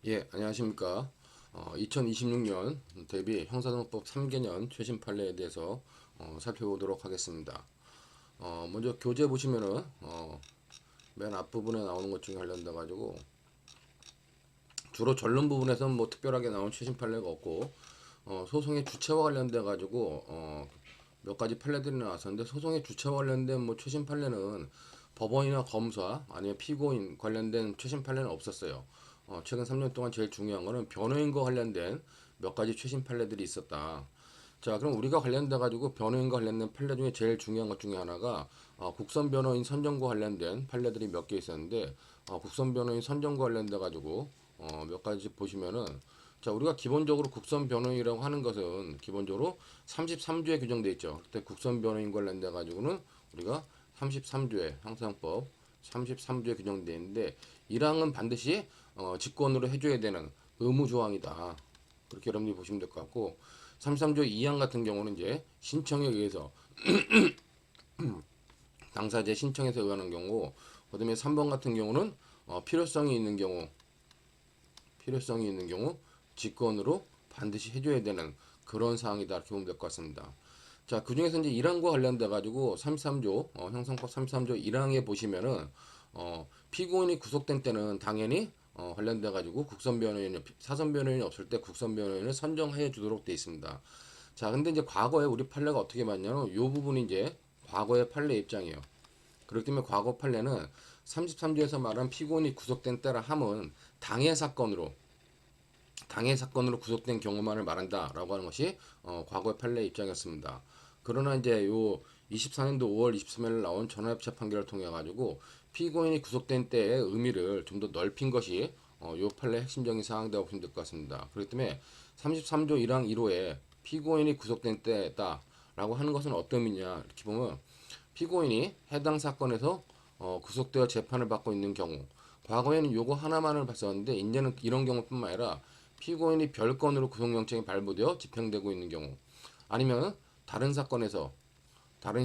예, 안녕하십니까. 2026년 대비 형사소송법 3개년 최신 판례에 대해서 살펴보도록 하겠습니다. 먼저 교재 보시면은 맨 앞부분에 나오는 것 중에 관련돼 가지고 주로 전론 부분에서는 뭐 특별하게 나온 최신 판례가 없고 소송의 주체와 관련돼 가지고 몇 가지 판례들이 나왔었는데 소송의 주체와 관련된 뭐 최신 판례는 법원이나 검사 아니면 피고인 관련된 최신 판례는 없었어요. 최근 3년 동안 제일 중요한 거는 변호인과 관련된 몇 가지 최신 판례들이 있었다. 자, 그럼 우리가 관련돼 가지고 변호인과 관련된 판례 중에 제일 중요한 것 중에 하나가 국선 변호인 선정과 관련된 판례들이 몇 개 있었는데 국선 변호인 선정과 관련돼 가지고 몇 가지 보시면은 자, 우리가 기본적으로 국선 변호인이라고 하는 것은 기본적으로 33조에 규정되어 있죠. 그때 국선 변호인 관련돼 가지고는 우리가 33조에 형사법 33조에 규정되어 있는데 1항은 반드시 직권으로 해줘야 되는 의무 조항이다. 그렇게 여러분들이 보시면 될 것 같고 33조 2항 같은 경우는 이제 신청에 의해서 당사자 신청에서 의하는 경우 그다음에 3번 같은 경우는 필요성이 있는 경우 직권으로 반드시 해줘야 되는 그런 사항이다 이렇게 보면 될 것 같습니다. 자, 그 중에서 이제 1항과 관련돼 가지고 33조 형성법 33조 1항에 보시면은 피고인이 구속된 때는 당연히 관련돼 가지고 국선 변호인 사선 변호인이 없을 때 국선 변호인을 선정해 주도록 돼 있습니다. 자, 근데 이제 과거에 우리 판례가 어떻게 봤냐면 이 부분이 이제 과거의 판례 입장이에요. 그렇기 때문에 과거 판례는 33조에서 말한 피고인이 구속된 때라 함은 당해 사건으로 구속된 경우만을 말한다라고 하는 것이 과거의 판례 입장이었습니다. 그러나 이제 요 24년도 5월 23일 나온 전화협체 판결을 통해 가지고 피고인이 구속된 때의 의미를 좀 더 넓힌 것이 요 판례 핵심적인 사항이라고 보시면 될 것 같습니다. 그렇기 때문에 33조 1항 1호에 피고인이 구속된 때다라고 하는 것은 어떤 의미냐 이렇게 보면 피고인이 해당 사건에서 구속되어 재판을 받고 있는 경우 과거에는 요거 하나만을 봤었는데 이제는 이런 경우뿐만 아니라 피고인이 별건으로 구속영장이 발부되어 집행되고 있는 경우 아니면 다른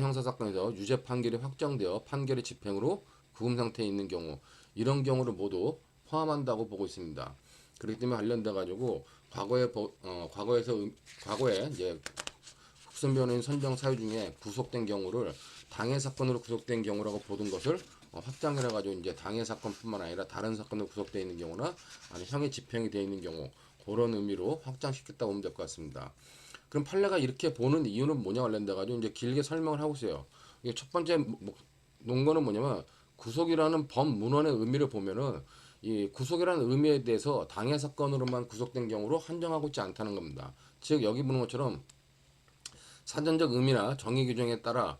형사 사건에서 유죄 판결이 확정되어 판결의 집행으로 구금 상태에 있는 경우 이런 경우를 모두 포함한다고 보고 있습니다. 그렇기 때문에 관련돼 가지고 과거에 이제 국선 변호인 선정 사유 중에 구속된 경우를 당해 사건으로 구속된 경우라고 보던 것을 확장을 해가지고 이제 당해 사건뿐만 아니라 다른 사건으로 구속되어 있는 경우나 아니 형의 집행이 되어 있는 경우 그런 의미로 확장시켰다고 보면 될 것 같습니다. 그럼 판례가 이렇게 보는 이유는 뭐냐 관련돼 가지고 이제 길게 설명을 하고 있어요. 이게 첫 번째 논거는 뭐냐면 구속이라는 법문헌의 의미를 보면은 이 구속이라는 의미에 대해서 당해 사건으로만 구속된 경우로 한정하고 있지 않다는 겁니다. 즉 여기 보는 것처럼 사전적 의미나 정의 규정에 따라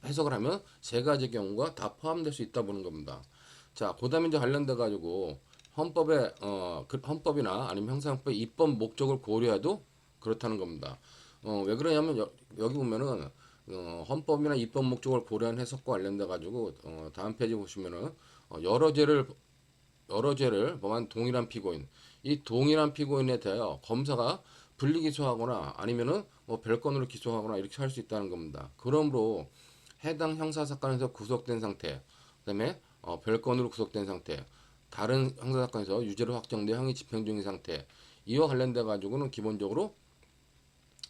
해석을 하면 세 가지 경우가 다 포함될 수 있다 보는 겁니다. 자, 그다음에 이제 관련돼 가지고 헌법이나 아니면 형사형법 입법 목적을 고려해도 그렇다는 겁니다. 왜 그러냐면 여기 보면은 헌법이나 입법 목적을 고려한 해석과 관련돼 가지고 다음 페이지 보시면은 여러 죄를 범한 동일한 피고인, 이 동일한 피고인에 대하여 검사가 분리 기소하거나 아니면은 뭐 별건으로 기소하거나 이렇게 할 수 있다는 겁니다. 그러므로 해당 형사 사건에서 구속된 상태, 그다음에 별건으로 구속된 상태, 다른 형사 사건에서 유죄로 확정돼 형이 집행 중인 상태, 이와 관련돼 가지고는 기본적으로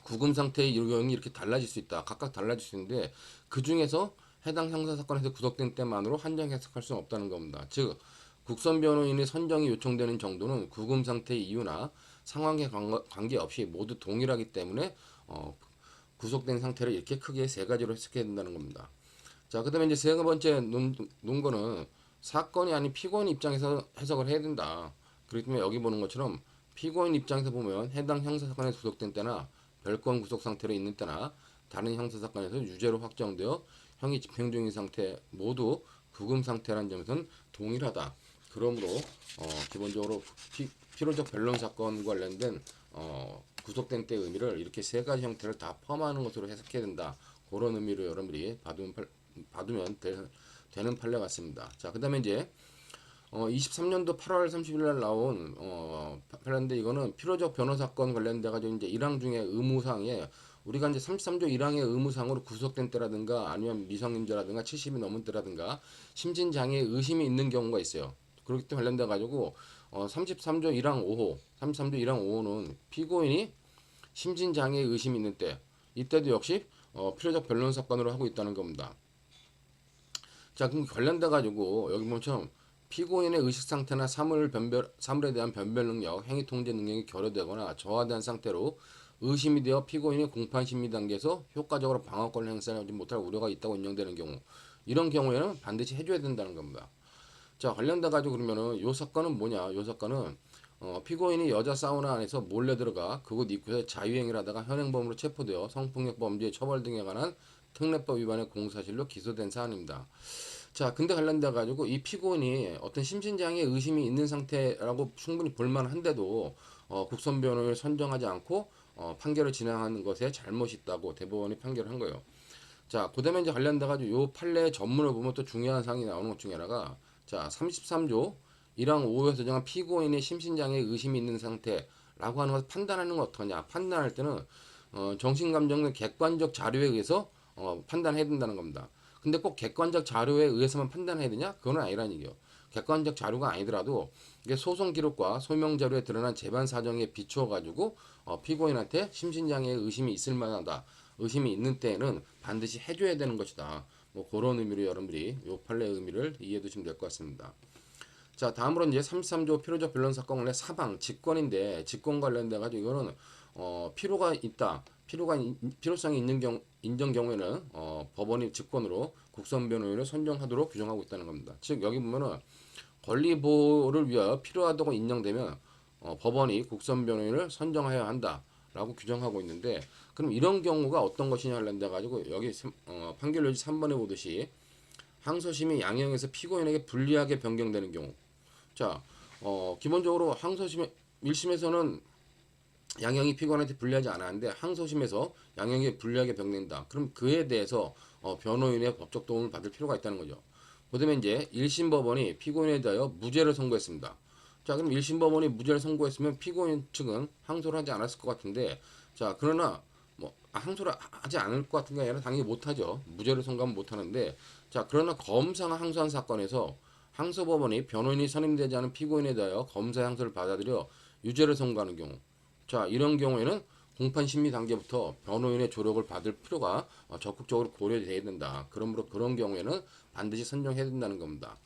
구금 상태의 요건이 이렇게 달라질 수 있다. 각각 달라질 수 있는데 그 중에서 해당 형사 사건에서 구속된 때만으로 한정 해석할 수는 없다는 겁니다. 즉 국선 변호인의 선정이 요청되는 정도는 구금 상태의 이유나 상황에 관계없이 모두 동일하기 때문에 구속된 상태를 이렇게 크게 세 가지로 해석해야 된다는 겁니다. 자, 그다음에 이제 세 번째 논거는 사건이 아닌 피고인 입장에서 해석을 해야 된다. 그렇기 때문에 여기 보는 것처럼 피고인 입장에서 보면 해당 형사 사건에 구속된 때나 별건 구속 상태로 있는 때나 다른 형사 사건에서 유죄로 확정되어 형이 집행 중인 상태 모두 구금 상태라는 점에서는 동일하다. 그러므로 기본적으로 필요적 변론 사건과 관련된 구속된 때의 의미를 이렇게 세 가지 형태를 다 포함하는 것으로 해석해야 된다. 그런 의미로 여러분들이 받으면 되는 판례 같습니다. 자, 그 다음에 이제 23년도 8월 30일 날 나온 판례인데 이거는 필요적 변호 사건 관련돼 가지고 이제 1항 중에 의무사항에 우리가 이제 33조 1항의 의무사항으로 구속된 때라든가 아니면 미성년자라든가 70이 넘은 때라든가 심진장애 의심이 있는 경우가 있어요. 그렇기 때문에 관련돼 가지고 33조 1항 5호, 33조 1항 5호는 피고인이 심신장애 의심이 있는 때, 이때도 역시 필요적 변론 사건으로 하고 있다는 겁니다. 자, 그럼 관련돼 가지고 여기 보면 피고인의 의식 상태나 사물에 대한 변별 능력, 행위 통제 능력이 결여되거나 저하된 상태로 의심이 되어 피고인이 공판 심리 단계에서 효과적으로 방어권을 행사하지 못할 우려가 있다고 인정되는 경우, 이런 경우에는 반드시 해줘야 된다는 겁니다. 자, 관련돼 가지고 그러면은 요 사건은 뭐냐? 요 사건은 피고인이 여자 사우나 안에서 몰래 들어가 그곳 입구에 자유행위를 하다가 현행범으로 체포되어 성폭력 범죄 처벌 등에 관한 특례법 위반의 공사실로 기소된 사안입니다. 자, 근데 관련돼 가지고 이 피고인이 어떤 심신장애 의심이 있는 상태라고 충분히 볼만한데도 국선 변호인을 선정하지 않고 판결을 진행하는 것에 잘못이 있다고 대법원이 판결한 거예요. 자, 그다음에 이제 관련돼 가지고 요 판례 전문을 보면 또 중요한 사항이 나오는 것 중에 하나가, 자, 33조 1항 5호에서 정한 피고인의 심신장애 의심이 있는 상태라고 하는 것을 판단하는 건 어떠냐? 판단할 때는 정신감정 등 객관적 자료에 의해서 판단해야 된다는 겁니다. 근데 꼭 객관적 자료에 의해서만 판단해야 되냐? 그건 아니라는 얘기예요. 객관적 자료가 아니더라도 이게 소송 기록과 소명 자료에 드러난 재반 사정에 비추어 가지고 피고인한테 심신장애 의심이 있을 만하다, 의심이 있는 때에는 반드시 해줘야 되는 것이다. 뭐 그런 의미로 여러분들이 요 판례의 의미를 이해해 두시면 될 것 같습니다. 자, 다음으로 이제 33조 필요적 변론 사건 원래 사방 직권인데, 직권 관련돼 가지고 이거는 필요가 있다, 필요성이 있는 인정 경우에는 법원이 직권으로 국선 변호인을 선정하도록 규정하고 있다는 겁니다. 즉 여기 보면은 권리 보호를 위하여 필요하다고 인정되면 법원이 국선 변호인을 선정해야 한다라고 규정하고 있는데, 그럼 이런 경우가 어떤 것이냐 관련돼 가지고 여기 판결 요지 3번에 보듯이 항소심이 양형에서 피고인에게 불리하게 변경되는 경우. 자, 기본적으로 항소심 1심에서는 양형이 피고인한테 불리하지 않았는데 항소심에서 양형이 불리하게 변경된다. 그럼 그에 대해서 변호인의 법적 도움을 받을 필요가 있다는 거죠. 그다음에 이제 1심 법원이 피고인에 대하여 무죄를 선고했습니다. 자, 그럼 1심 법원이 무죄를 선고했으면 피고인 측은 항소를 하지 않았을 것 같은데, 자, 그러나 뭐 항소를 하지 않을 것 같은 게 아니라 당연히 못하죠. 무죄를 선고하면 못하는데, 자, 그러나 검사가 항소한 사건에서 항소법원이 변호인이 선임되지 않은 피고인에 대하여 검사 항소를 받아들여 유죄를 선고하는 경우, 자, 이런 경우에는 공판 심리 단계부터 변호인의 조력을 받을 필요가 적극적으로 고려돼야 된다. 그러므로 그런 경우에는 반드시 선정해야 된다는 겁니다.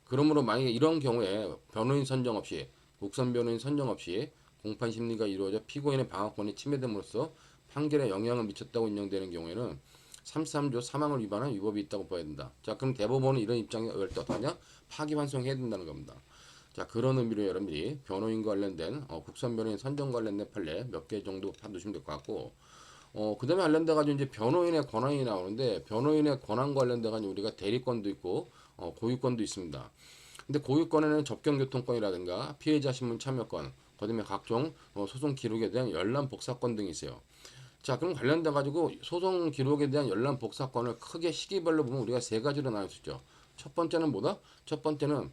그러므로 만약에 이런 경우에 변호인 선정 없이, 국선 변호인 선정 없이 공판 심리가 이루어져 피고인의 방어권이 침해됨으로써 판결에 영향을 미쳤다고 인정되는 경우에는 33조 사망을 위반한 위법이 있다고 봐야 된다. 자, 그럼 대법원은 이런 입장에 의할 때 어떠냐? 파기환송해야 된다는 겁니다. 자, 그런 의미로 여러분들이 변호인 관련된 국선 변호인 선정 관련된 판례 몇 개 정도 봐두시면 될 것 같고, 그 다음에 관련돼 가지고 이제 변호인의 권한이 나오는데, 변호인의 권한 관련돼 가지고 우리가 대리권도 있고 고유권도 있습니다. 근데 고유권에는 접견교통권이라든가 피해자 신문 참여권, 그다음에 각종 소송 기록에 대한 열람 복사권 등이 있어요. 자, 그럼 관련돼 가지고 소송 기록에 대한 열람 복사권을 크게 시기별로 보면 우리가 세 가지로 나눌 수 있죠. 첫 번째는 뭐다? 첫 번째는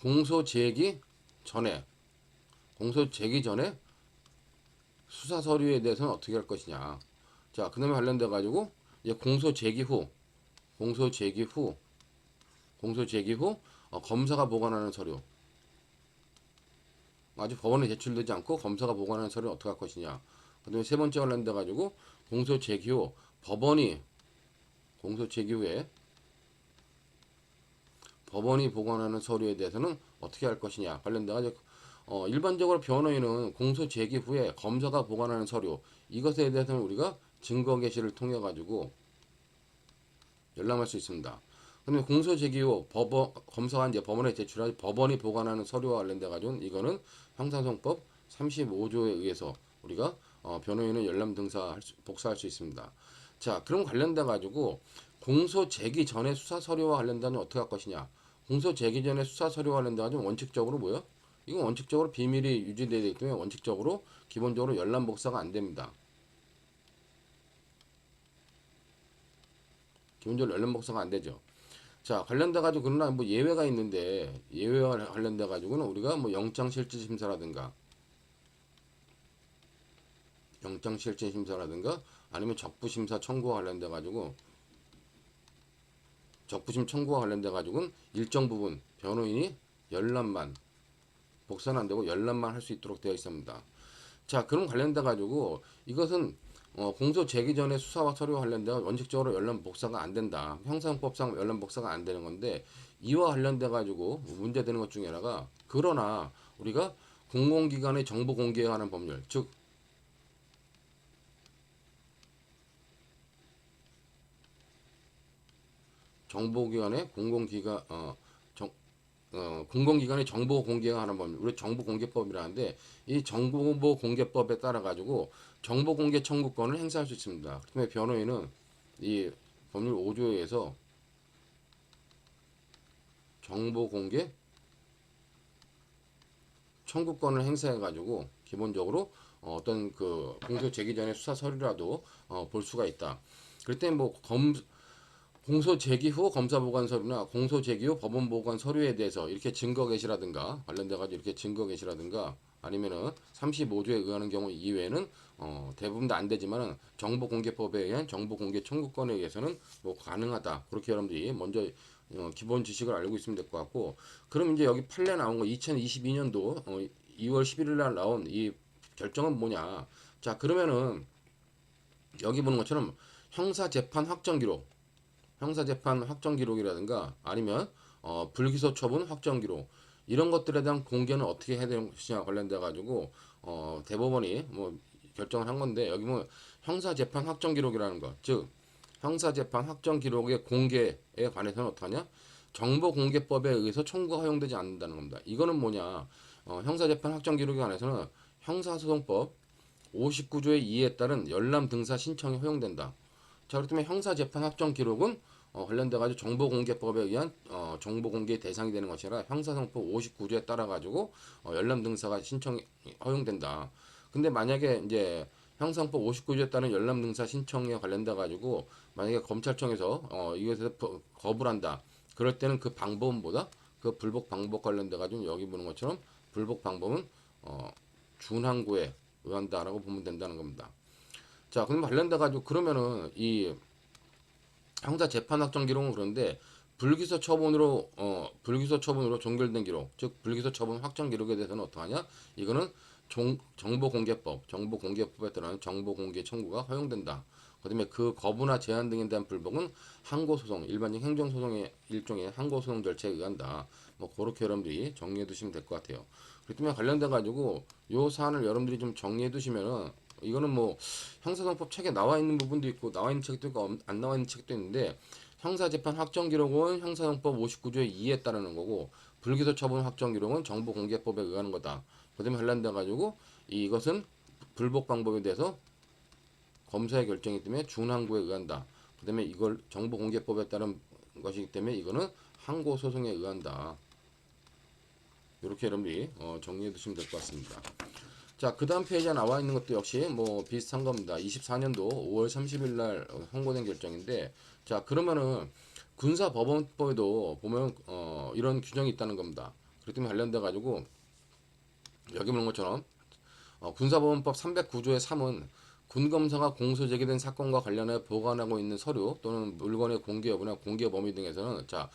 공소 제기 전에, 공소 제기 전에 수사 서류에 대해서는 어떻게 할 것이냐. 자, 그 다음에 관련돼 가지고 이제 공소 제기 후, 공소 제기 후, 공소 제기 후 검사가 보관하는 서류, 아직 법원에 제출되지 않고 검사가 보관하는 서류는 어떻게 할 것이냐. 그 다음에 세 번째 관련돼 가지고 공소 제기 후 법원이, 공소 제기 후에 법원이 보관하는 서류에 대해서는 어떻게 할 것이냐 관련돼 가지고 일반적으로 변호인은 공소 제기 후에 검사가 보관하는 서류, 이것에 대해서는 우리가 증거 게시를 통해 가지고 열람할 수 있습니다. 그런데 공소 제기 후 검사가 이제 법원에 제출하지 법원이 보관하는 서류와 관련돼 가지고 이거는 형사소송법 35조에 의해서 우리가 변호인은 열람 복사할 수 있습니다. 자, 그럼 관련돼 가지고 공소 제기 전에 수사 서류와 관련된 어떻게 할 것이냐. 공소 제기 전에 수사 서류와 관련돼 가지고 원칙적으로 뭐요? 이건 원칙적으로 비밀이 유지되어 있기 때문에 원칙적으로 기본적으로 열람 복사가 안 됩니다. 기본적으로 열람 복사가 안 되죠. 자, 관련돼 가지고 그러나 뭐 예외가 있는데, 예외와 관련돼 가지고는 우리가 뭐 영장실질심사라든가 아니면 적부심사 청구와 관련돼 가지고 적부심 청구와 관련돼 가지고는 일정 부분 변호인이 열람만 복사는 안 되고 열람만 할 수 있도록 되어 있습니다. 자, 그럼 관련돼 가지고 이것은 공소 제기 전에 수사와 서류와 관련돼 원칙적으로 열람 복사가 안 된다. 형사법상 열람 복사가 안 되는 건데 이와 관련돼 가지고 문제되는 것 중에 하나가 그러나 우리가 공공기관의 정보 공개에 관한 법률, 즉 정보기관의 공공기관의 정보 공개에 관한 법률, 우리 정보공개법이라는데 이 정보공개법에 따라 가지고 정보공개 청구권을 행사할 수 있습니다. 그다음에 변호인은 이 법률 5조에 의해서 정보공개 청구권을 행사해 가지고 기본적으로 어떤 그 공소 제기 전에 수사 서류라도 볼 수가 있다. 그럴 때뭐 공소 제기 후 검사 보관 서류나 공소 제기 후 법원 보관 서류에 대해서 이렇게 증거 게시라든가 관련돼 가지고 이렇게 증거 게시라든가 아니면은 35조에 의하는 경우 이외에는 대부분 다 안 되지만은 정보공개법에 의한 정보공개 청구권에 의해서는 뭐 가능하다. 그렇게 여러분들이 먼저 기본 지식을 알고 있으면 될 것 같고, 그럼 이제 여기 판례 나온 거 2022년도 2월 11일 날 나온 이 결정은 뭐냐? 자, 그러면은 여기 보는 것처럼 형사재판 확정 기록, 형사재판 확정 기록이라든가 아니면 불기소 처분 확정 기록, 이런 것들에 대한 공개는 어떻게 해야 되는 것이냐 관련돼 가지고 대법원이 뭐 결정을 한 건데, 여기 뭐 형사재판 확정 기록이라는 것, 즉 형사재판 확정 기록의 공개에 관해서는 어떡하냐? 정보공개법에 의해서 청구가 허용되지 않는다는 겁니다. 이거는 뭐냐? 형사재판 확정 기록에 관해서는 형사소송법 59조의 2에 따른 열람 등사 신청이 허용된다. 자, 그렇다면 형사재판 확정 기록은 관련돼 가지고 정보공개법에 의한 정보공개 대상이 되는 것이 아니라 형사소송법 59조에 따라 가지고 열람 등사가 신청이 허용된다. 근데 만약에 이제 형사소송법 59조에 따른 열람 등사 신청에 관련돼 가지고 만약에 검찰청에서 이것에 거부를 한다. 그럴 때는 그 방법은 뭐다? 그 불복 방법 관련돼 가지고 여기 보는 것처럼 불복 방법은 준항구에 의한다라고 보면 된다는 겁니다. 자, 그럼 관련돼 가지고 그러면은 이 형사 재판 확정 기록은 그런데 불기소 처분으로 종결된 기록, 즉 불기소 처분 확정 기록에 대해서는 어떠하냐? 이거는 정보공개법에 따른 정보공개 청구가 허용된다. 그다음에 그 거부나 제한 등에 대한 불복은 항고소송, 일반적 행정소송의 일종의 항고소송 절차에 의한다. 뭐 그렇게 여러분들이 정리해 두시면 될 것 같아요. 그렇기 때문에 관련돼 가지고 요 사안을 여러분들이 좀 정리해 두시면은, 이거는 뭐 형사소송법 책에 나와 있는 부분도 있고 나와 있는 책도 있고 안 나와 있는 책도 있는데, 형사재판 확정 기록은 형사소송법 59조의 2에 따르는 거고 불기소 처분 확정 기록은 정보공개법에 의하는 거다. 그다음에 관련돼 가지고 이것은 불복 방법에 대해서 검사의 결정이기 때문에 준항고에 의한다. 그다음에 이걸 정보공개법에 따른 것이기 때문에 이거는 항고소송에 의한다. 이렇게 여러분들이 정리해 두시면 될 것 같습니다. 자, 그 다음 페이지에 나와 있는 것도 역시 뭐 비슷한 겁니다. 24년도 5월 30일 날 선고된 결정인데, 자, 그러면은 군사법원법에도 보면 이런 규정이 있다는 겁니다. 그렇기 때문에 관련돼 가지고 여기 보는 것처럼 군사법원법 309조의 3은 군검사가 공소 제기된 사건과 관련해 보관하고 있는 서류 또는 물건의 공개 여부나 공개 범위 등에서는 자,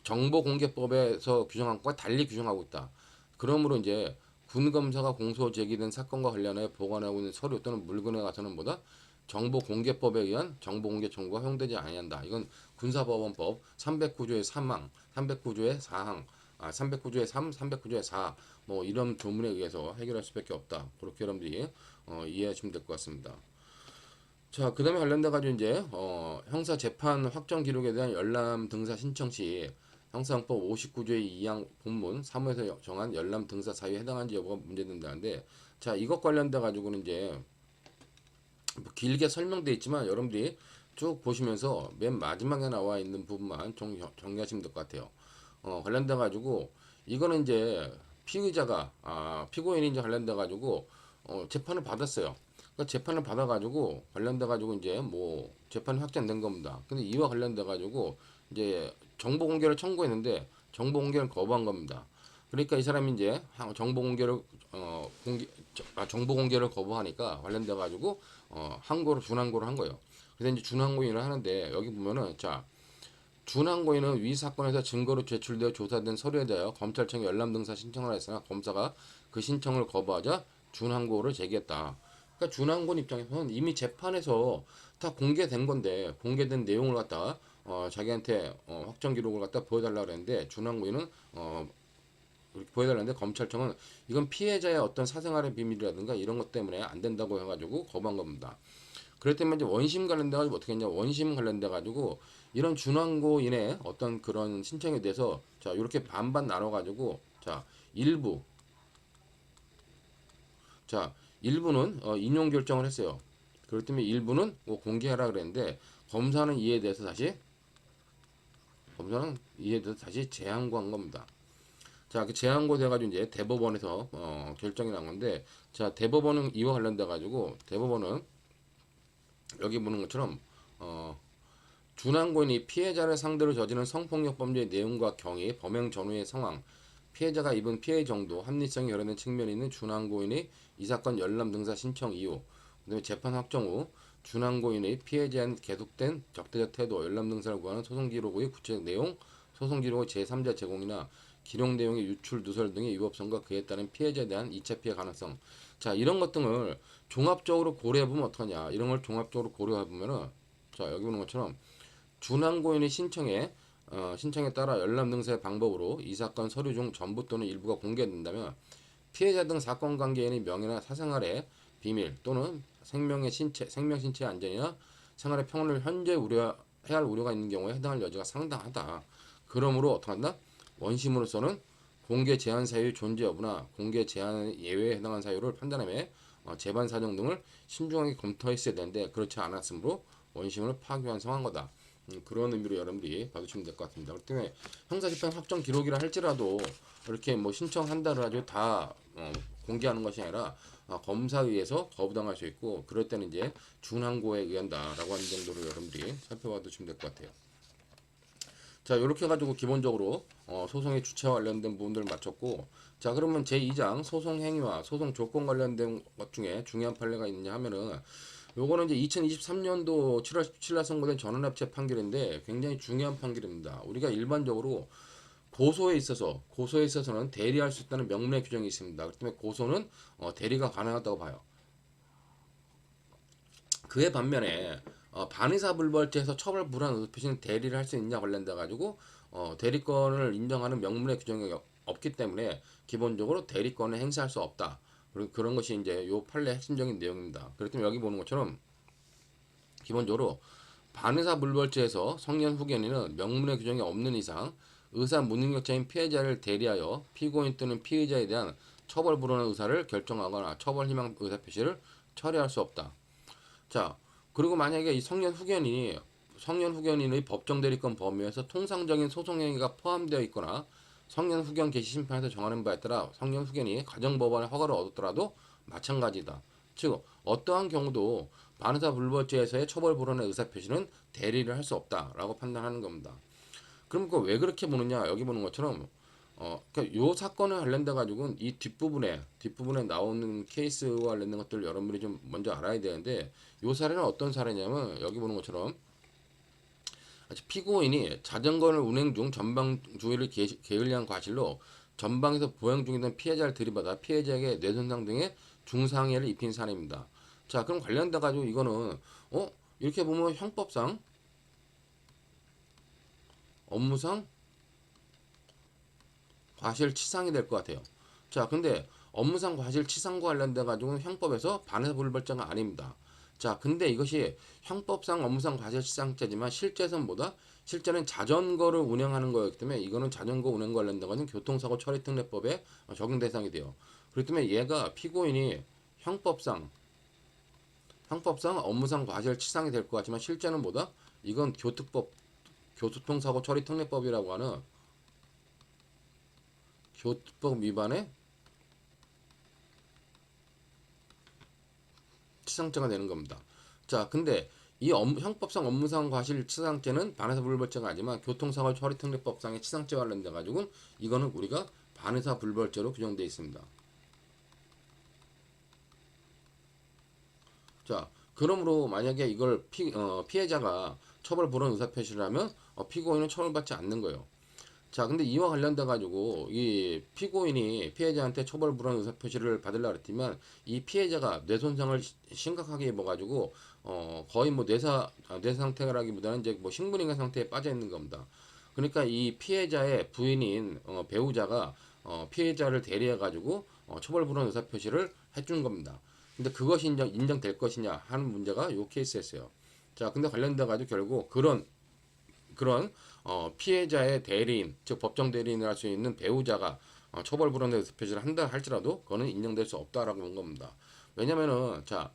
정보공개법에서 규정한 것과 달리 규정하고 있다. 그러므로 이제 군검사가 공소 제기된 사건과 관련해 보관하고 있는 서류 또는 물건에 가서는 뭐다? 정보공개법에 의한 정보공개 청구가 허용되지 아니한다. 이건 군사법원법 309조의 3항, 309조의 4항, 309조의 3, 309조의 4, 뭐 이런 조문에 의해서 해결할 수밖에 없다. 그렇게 여러분들이 이해하시면 될 것 같습니다. 자, 그 다음에 관련돼 가지고 이제 형사 재판 확정 기록에 대한 열람 등사 신청 시 형사법 59조의 2항 본문 3호에서 정한 열람 등사 사유에 해당하는지 여부가 문제된다는데, 자, 이것 관련돼 가지고는 이제 뭐 길게 설명돼 있지만 여러분들이 쭉 보시면서 맨 마지막에 나와 있는 부분만 정리하시면 될 것 같아요. 관련돼 가지고 이거는 이제 피고인이 이제 관련돼 가지고 재판을 받았어요. 그러니까 재판을 받아 가지고 관련돼 가지고 이제 뭐 재판이 확정된 겁니다. 근데 이와 관련돼 가지고 이제 정보 공개를 청구했는데 정보 공개를 거부한 겁니다. 그러니까 이 사람이 이제 정보 공개를 정보 공개를 거부하니까 관련돼 가지고 항고를 준항고를 한 거예요. 그래서 이제 준항고인을 하는데 여기 보면은 자, 준항고인은 위 사건에서 증거로 제출되어 조사된 서류에 대하여 검찰청에 열람 등사 신청을 했으나 검사가 그 신청을 거부하자 준항고를 제기했다. 그러니까 준항고인 입장에서는 이미 재판에서 다 공개된 건데 공개된 내용을 갖다가 자기한테 확정 기록을 갖다 보여달라 그랬는데 준항고인은 그렇게 보여달라는데 검찰청은 이건 피해자의 어떤 사생활의 비밀이라든가 이런 것 때문에 안 된다고 해가지고 거부한 겁니다. 그렇기 때문에 이제 원심 관련돼 가지고 어떻게 했냐, 원심 관련돼 가지고 이런 준항고인의 어떤 그런 신청에 대해서 자 이렇게 반반 나눠 가지고 자 일부 자 일부는 인용 결정을 했어요. 그렇기 때문에 일부는 뭐 공개하라 그랬는데 검사는 이에 대해서 다시 재항고한 겁니다. 자, 그 재항고 돼가지고 이제 대법원에서 결정이 난 건데, 자 대법원은 이와 관련돼 가지고 대법원은 여기 보는 것처럼 준항고인이 피해자를 상대로 저지른 성폭력 범죄의 내용과 경위, 범행 전후의 상황, 피해자가 입은 피해 정도, 합리성이 결여된 측면이 있는 준항고인의 이 사건 열람 등사 신청 이유, 그다음에 재판 확정 후 준항고인의 피해자한 계속된 적대적 태도, 열람 등사를 구하는 소송 기록의 구체적 내용, 소송 기록의 제3자 제공이나 기록 내용의 유출, 누설 등의 위법성과 그에 따른 피해자에 대한 2차 피해 가능성. 자, 이런 것 등을 종합적으로 고려해보면 어떡하냐. 이런 걸 종합적으로 고려해보면은, 자, 여기 보는 것처럼 준항고인의 신청에 따라 열람 등사의 방법으로 이 사건 서류 중 전부 또는 일부가 공개된다면 피해자 등 사건 관계인의 명예나 사생활의 비밀 또는 생명 신체 안전이나 생활의 평온을 현재 우려해야 할 우려가 있는 경우에 해당할 여지가 상당하다. 그러므로 어떡한다? 원심으로서는 공개 제한 사유의 존재 여부나 공개 제한 예외에 해당하는 사유를 판단하며 재반 사정 등을 신중하게 검토했어야 되는데 그렇지 않았으므로 원심을 파기한 상한 거다. 그런 의미로 여러분들이 봐주시면 될 것 같습니다. 그렇기 때문에 형사재판 확정 기록이라 할지라도 이렇게 뭐 신청한다를 가지고 다 공개하는 것이 아니라 검사에 의해서 거부당할 수 있고 그럴 때는 이제 준항고에 의한다라고 하는 정도로 여러분들이 살펴봐 주시면 될 것 같아요. 자, 이렇게 해가지고 기본적으로 소송의 주체와 관련된 부분들을 마쳤고, 자, 그러면 제2장 소송 행위와 소송 조건 관련된 것 중에 중요한 판례가 있느냐 하면은, 요거는 이제 2023년도 7월 17일 날 선고된 전원합체 판결인데 굉장히 중요한 판결입니다. 우리가 일반적으로 고소에 있어서는 대리할 수 있다는 명문의 규정이 있습니다. 그렇기 때문에 고소는 대리가 가능하다고 봐요. 그에 반면에 반의사불벌죄에서 처벌 불허한 의도표시는 대리를 할 수 있냐 관련돼 가지고 대리권을 인정하는 명문의 규정이 없기 때문에 기본적으로 대리권을 행사할 수 없다. 그리고 그런 것이 이제 요 판례 핵심적인 내용입니다. 그렇기 때문에 여기 보는 것처럼 기본적으로 반의사불벌죄에서 성년 후견인은 명문의 규정이 없는 이상 의사 무능력자인 피해자를 대리하여 피고인 또는 피의자에 대한 처벌 불허의 의사를 결정하거나 처벌 희망 의사 표시를 처리할 수 없다. 자, 그리고 만약에 이 성년 후견인의 법정 대리권 범위에서 통상적인 소송 행위가 포함되어 있거나 성년 후견 개시 심판에서 정하는 바에 따라 성년 후견이 가정법원의 허가를 얻었더라도 마찬가지다. 즉 어떠한 경우도 반의사 불벌죄에서의 처벌 불허의 의사 표시는 대리를 할 수 없다라고 판단하는 겁니다. 그럼 그 왜 그렇게 보느냐? 여기 보는 것처럼 그러니까 요 사건에 관련돼 가지고 이 뒷부분에 나오는 케이스와 관련된 것들 여러분들이 좀 먼저 알아야 되는데 요 사례는 어떤 사례냐면 여기 보는 것처럼 피고인이 자전거를 운행 중 전방 주의를 게을리한 과실로 전방에서 보행 중이던 피해자를 들이받아 피해자에게 뇌손상 등의 중상해를 입힌 사례입니다. 자, 그럼 관련돼 가지고 이거는 이렇게 보면 형법상 업무상 과실치상이 될 것 같아요. 자, 근데 업무상 과실치상과 관련돼 가지고는 형법에서 반의사불벌죄가 아닙니다. 자, 근데 이것이 형법상 업무상 과실치상죄지만 실제는 뭐다? 실제는 자전거를 운행하는 거였기 때문에 이거는 자전거 운행 관련된 거는 교통사고 처리특례법에 적용 대상이 돼요. 그렇기 때문에 얘가 피고인이 형법상 업무상 과실치상이 될 것 같지만 실제는 뭐다? 이건 교통사고 처리특례법이라고 하는 교통법 위반의 치상죄가 되는 겁니다. 자, 근데 이 형법상 업무상 과실치상죄는 반의사불벌죄가 아니지만 교통사고 처리특례법상의 치상죄 관련돼 가지고 이거는 우리가 반의사불벌죄로 규정되어 있습니다. 자, 그러므로 만약에 이걸 피해자가 처벌 불원 의사 표시를 하면 피고인은 처벌받지 않는 거예요. 자, 근데 이와 관련돼 가지고 이 피고인이 피해자한테 처벌 불원 의사 표시를 받으려고 했지만 이 피해자가 뇌 손상을 심각하게 입어 가지고 거의 뭐 뇌 상태라기보다는 이제 뭐 식물인간 상태에 빠져 있는 겁니다. 그러니까 이 피해자의 부인인 배우자가 피해자를 대리해 가지고 처벌 불원 의사 표시를 해준 겁니다. 근데 그것이 인정될 것이냐 하는 문제가 요 케이스였어요. 자, 근데 관련돼 가지고 결국 그런 피해자의 대리인, 즉 법정 대리인을 할 수 있는 배우자가 처벌 불원의 의사 표시를 한다 할지라도 그거는 인정될 수 없다라고 본 겁니다. 왜냐면은 자,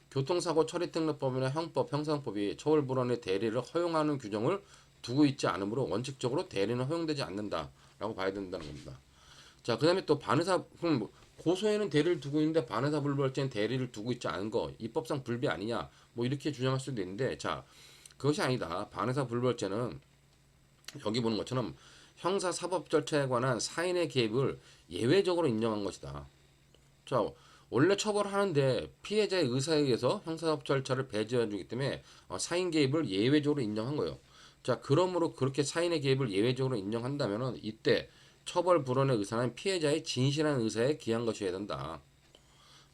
교통사고 처리특례법이나 형법, 형사법이 처벌 불원의 대리를 허용하는 규정을 두고 있지 않으므로 원칙적으로 대리는 허용되지 않는다라고 봐야 된다는 겁니다. 자, 그다음에 또 반의사 그럼 뭐 고소에는 대리를 두고 있는데 반의사 불벌죄는 대리를 두고 있지 않은 거 입법상 불비 아니냐 뭐 이렇게 주장할 수도 있는데 자, 그것이 아니다. 반의사 불벌죄는 여기 보는 것처럼 형사 사법 절차에 관한 사인의 개입을 예외적으로 인정한 것이다. 자, 원래 처벌하는데 피해자의 의사에 의해서 형사사법 절차를 배제해 주기 때문에 사인 개입을 예외적으로 인정한 거예요. 자, 그러므로 그렇게 사인의 개입을 예외적으로 인정한다면은 이때 처벌 불원의 의사는 피해자의 진실한 의사에 기한 것이어야 된다.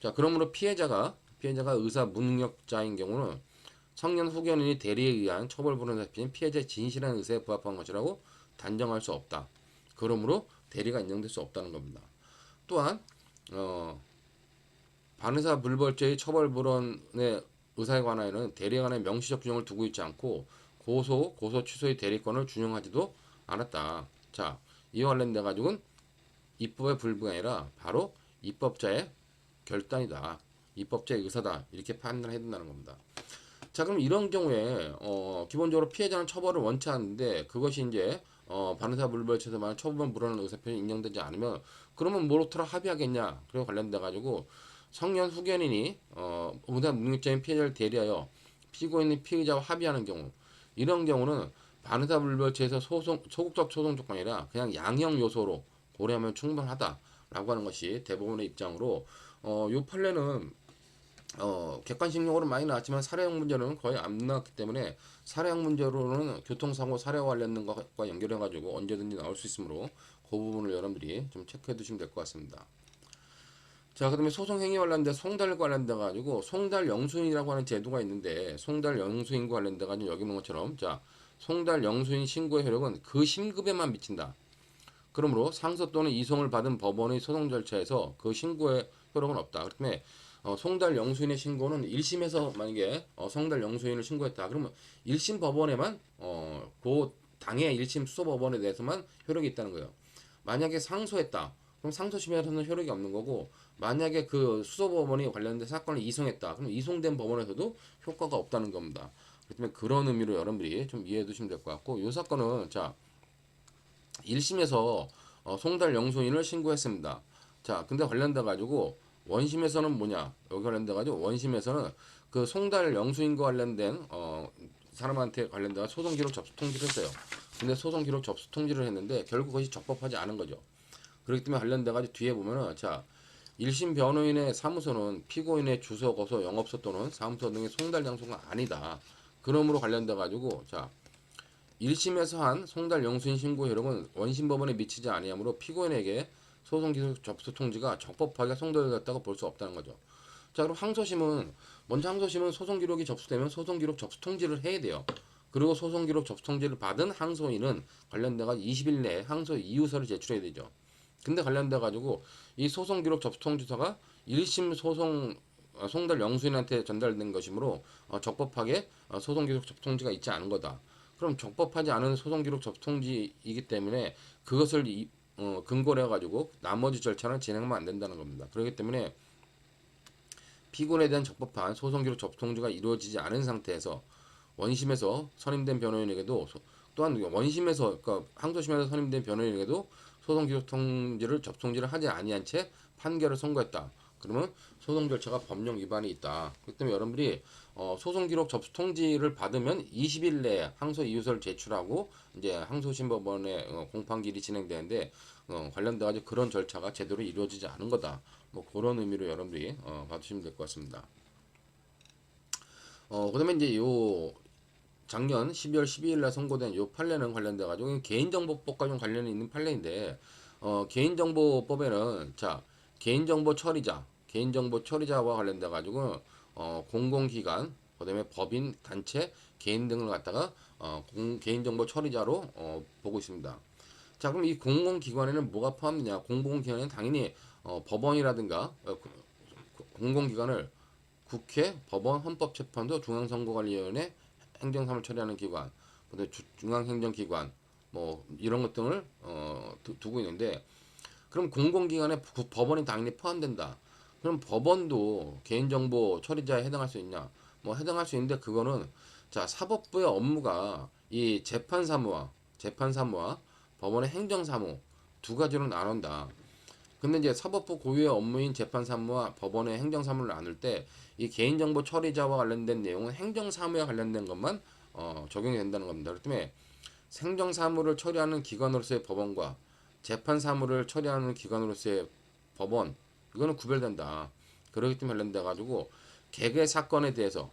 자, 그러므로 피해자가 의사 무능력자인 경우는 성년 후견인이 대리에 의한 처벌 불원의 사피는 피해자의 진실한 의사에 부합한 것이라고 단정할 수 없다. 그러므로 대리가 인정될 수 없다는 겁니다. 또한 반의사 불벌죄의 처벌 불원의 의사에 관하여는 대리에 관한 명시적 규정을 두고 있지 않고 고소 취소의 대리권을 준용하지도 않았다. 자, 이와 관련돼 가지고는 입법의 불부가 아니라 바로 입법자의 결단이다. 입법자의 의사다. 이렇게 판단해야 된다는 겁니다. 자, 그럼 이런 경우에 기본적으로 피해자는 처벌을 원치 않는데 그것이 이제 반의사 불벌죄에서 말하는 처벌 불원의 의사표현이 인정되지 않으면 그러면 뭐로토록 합의하겠냐? 그리고 관련돼 가지고 성년 후견인이 의사 무능력자인 피해자를 대리하여 피고인인 피의자와 합의하는 경우 이런 경우는 반의사 불벌죄에서 소극적 소송 조건이 아니라 그냥 양형 요소로 고려하면 충분하다라고 하는 것이 대법원의 입장으로 요 판례는 객관식용으로 많이 나왔지만 사례형 문제로는 거의 안 나왔기 때문에 사례형 문제로는 교통사고 사례와 관련된 것과 연결해가지고 언제든지 나올 수 있으므로 그 부분을 여러분들이 좀 체크해 두시면 될 것 같습니다. 자, 그다음에 소송행위 관련돼 송달 관련돼 가지고 송달 영수인이라고 하는 제도가 있는데 송달 영수인과 관련돼 가지고 여기 있는 것처럼 자, 송달 영수인 신고의 효력은 그 신급에만 미친다. 그러므로 상소 또는 이송을 받은 법원의 소송 절차에서 그 신고의 효력은 없다. 그렇기 송달 영수인의 신고는 1심에서 만약에 송달 영수인을 신고했다. 그러면 1심 법원에만 그 당해 1심 수소 법원에 대해서만 효력이 있다는 거예요. 만약에 상소했다. 그럼 상소심에서는 효력이 없는 거고 만약에 그 수소 법원이 관련된 사건을 이송했다. 그럼 이송된 법원에서도 효과가 없다는 겁니다. 그렇기 때문에 그런 의미로 여러분들이 좀 이해해 두시면 될 것 같고 이 사건은 자 1심에서 송달 영수인을 신고했습니다. 자, 근데 관련돼 가지고 원심에서는 뭐냐? 여기 관련돼 가지고 원심에서는 그 송달 영수인과 관련된 사람한테 관련돼 소송 기록 접수 통지를 했어요. 근데 소송 기록 접수 통지를 했는데 결국 그것이 적법하지 않은 거죠. 그렇기 때문에 관련돼 가지고 뒤에 보면은 자 1심 변호인의 사무소는 피고인의 주소, 거소, 영업소 또는 사무소 등의 송달 장소가 아니다. 그러므로 관련돼 가지고 자 1심에서 한 송달 영수인 신고 효력은 원심 법원에 미치지 아니하므로 피고인에게 소송 기소 접수 통지가 적법하게 송달됐다고 볼 수 없다는 거죠. 자, 그럼 항소심은 소송 기록이 접수되면 소송 기록 접수 통지를 해야 돼요. 그리고 소송 기록 접수 통지를 받은 항소인은 관련돼가 20일 내에 항소 이유서를 제출해야 되죠. 근데 관련돼 가지고 이 소송 기록 접수 통지서가 1심 소송 송달 영수인한테 전달된 것이므로 적법하게 소송 기록 접수 통지가 있지 않은 거다. 그럼 적법하지 않은 소송 기록 접수 통지이기 때문에 그것을 근거로 해가지고 나머지 절차는 진행하면 안 된다는 겁니다. 그렇기 때문에 피고인에 대한 적법한 소송 기록 접수 통지가 이루어지지 않은 상태에서 원심에서 선임된 변호인에게도 또한 원심에서 그러니까 항소심에서 선임된 변호인에게도 소송 기록 통지를 접수 통지를 하지 아니한 채 판결을 선고했다. 그러면 소송 절차가 법령 위반이 있다. 그렇기 때문에 여러분들이 소송 기록 접수 통지를 받으면 20일 내에 항소 이유서를 제출하고 이제 항소심법원의 공판기일이 진행되는데 관련돼 가지고 그런 절차가 제대로 이루어지지 않은 거다. 뭐 그런 의미로 여러분들이 봐주시면 될 것 같습니다. 그다음에 이제 요 작년 12월 12일 날 선고된 요 판례는 관련돼 가지고 개인정보법과 좀 관련이 있는 판례인데 개인정보법에는 자 개인정보 처리자 개인정보 처리자와 관련돼 가지고 공공기관 그다음에 법인 단체 개인 등을 갖다가 개인정보 처리자로 보고 있습니다. 자 그럼 이 공공기관에는 뭐가 포함되냐? 공공기관에는 당연히 법원이라든가 공공기관을 국회, 법원, 헌법재판소, 중앙선거관리위원회, 행정사무를 처리하는 기관, 그다음에 중앙행정기관 뭐 이런 것 등을 두고 있는데 그럼 공공기관에 법원이 당연히 포함된다. 그럼 법원도 개인정보 처리자에 해당할 수 있냐? 뭐 해당할 수 있는데 그거는 자 사법부의 업무가 이 재판사무와 법원의 행정사무 두 가지로 나눈다. 근데 이제 사법부 고유의 업무인 재판사무와 법원의 행정사무를 나눌 때 이 개인정보 처리자와 관련된 내용은 행정사무에 관련된 것만 적용이 된다는 겁니다. 그렇기 때문에 행정사무를 처리하는 기관으로서의 법원과 재판사무를 처리하는 기관으로서의 법원 이거는 구별된다. 그렇기 때문에 관련돼 가지고 개개 사건에 대해서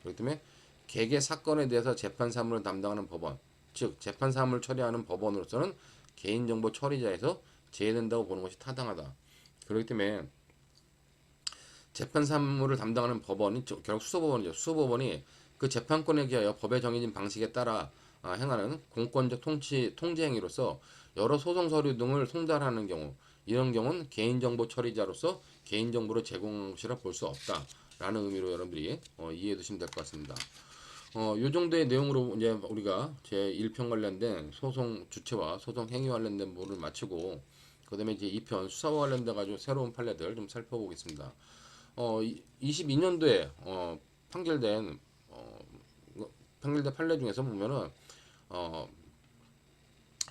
그렇기 때문에 개개 사건에 대해서 재판사무를 담당하는 법원 즉 재판사무를 처리하는 법원으로서는 개인정보 처리자에서 제외된다고 보는 것이 타당하다. 그렇기 때문에 재판사무를 담당하는 법원이 결국 수소법원이죠. 수소법원이 그 재판권에 기하여 법에 정해진 방식에 따라 행하는 공권적 통제 행위로서 여러 소송 서류 등을 송달하는 경우 이런 경우는 개인정보 처리자로서 개인정보를 제공한 것이라 볼 수 없다라는 의미로 여러분들이 이해해 두시면 될 것 같습니다. 요 정도의 내용으로 이제 우리가 제1편 관련된 소송 주체와 소송 행위 관련된 부분을 마치고 그다음에 이제 2편 수사와 관련돼 가지고 새로운 판례들 좀 살펴보겠습니다. 22년도에 판결된 판례 중에서 보면은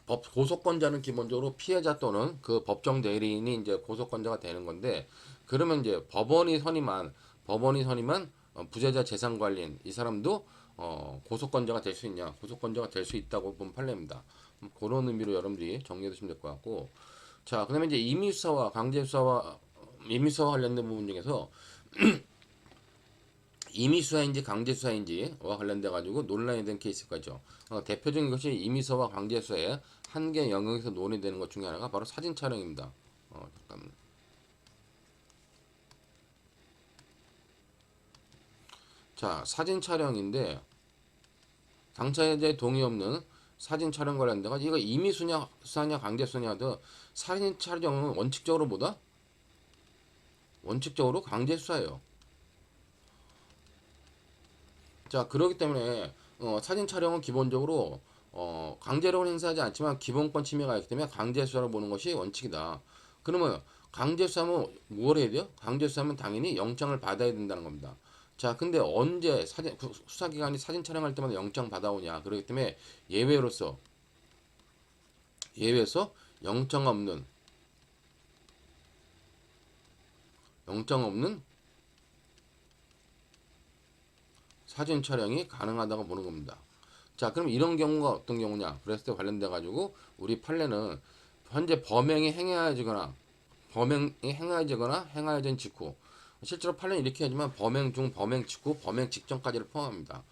고소권자는 기본적으로 피해자 또는 그 법정 대리인이 이제 고소권자가 되는 건데 그러면 이제 법원이 선임한 부재자 재산 관리인 이 사람도 고소권자가 될 수 있냐? 고소권자가 될 수 있다고 본 판례입니다. 그런 의미로 여러분들이 정리해 두시면 될 것 같고 자 그다음에 이제 임의수사와 관련된 부분 중에서 임의수사인지 강제수사인지와 관련돼 가지고 논란이 된 케이스가 있죠. 대표적인 것이 임의수사와 강제수사의 한계 영역에서 논의되는 것 중에 하나가 바로 사진 촬영입니다. 잠깐만. 자 사진 촬영인데 당사자의 동의 없는 사진 촬영 관련돼 가지고 이거 임의수사냐 강제수사냐도 사진 촬영은 원칙적으로 뭐다? 원칙적으로 강제수사예요. 자 그렇기 때문에 사진 촬영은 기본적으로 강제력을 행사하지 않지만 기본권 침해가 있기 때문에 강제수사를 보는 것이 원칙이다. 그러면 강제수사하면 뭘 해야 돼요? 강제수사하면 당연히 영장을 받아야 된다는 겁니다. 자 근데 언제 수사기관이 사진 촬영할 때마다 영장 받아오냐. 그렇기 때문에 예외로서 영장 없는 사진 촬영이 가능하다고 보는 겁니다. 자, 그럼 이런 경우가 어떤 경우냐? 그랬을 때 관련돼 가지고 우리 판례는 현재 범행이 행하여진 직후 실제로 판례는 이렇게 하지만 범행 중, 범행 직후, 범행 직전까지를 포함합니다.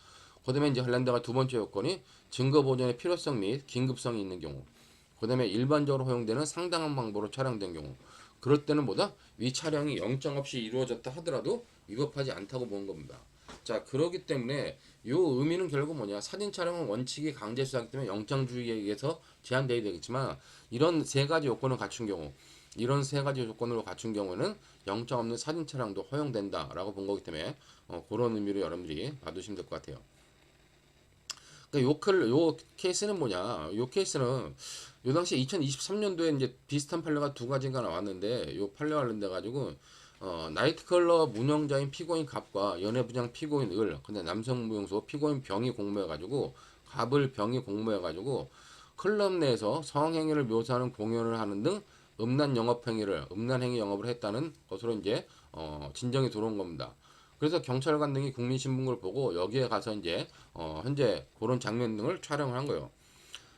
그다음에 이제 관련돼가 두 번째 요건이 증거 보존의 필요성 및 긴급성이 있는 경우. 그다음에 일반적으로 허용되는 상당한 방법으로 촬영된 경우. 그럴 때는 뭐다? 위 촬영이 영장 없이 이루어졌다 하더라도 위법하지 않다고 보는 겁니다. 자, 그러기 때문에 요 의미는 결국 뭐냐? 사진 촬영은 원칙이 강제 수사하기 때문에 영장주의에 의해서 제한되어야 되겠지만 이런 세 가지 요건을 갖춘 경우 는 영장 없는 사진 촬영도 허용된다라고 본 거기 때문에 그런 의미로 여러분들이 봐두시면 될 것 같아요. 그러니까 요 케이스는 뭐냐? 요 케이스는 요 당시 2023년도에 이제 비슷한 판례가 두 가지가 나왔는데 요 판례 관련돼 가지고 나이트클럽 운영자인 피고인 갑과 연애부장 피고인 을 근데 남성무용소 피고인 병이 공모해가지고 갑을 병이 공모해가지고 클럽 내에서 성행위를 묘사하는 공연을 하는 등 음란행위 영업을 했다는 것으로 이제 진정이 들어온 겁니다. 그래서 경찰관 등이 국민신문고를 보고 여기에 가서 이제 현재 그런 장면 등을 촬영을 한 거예요.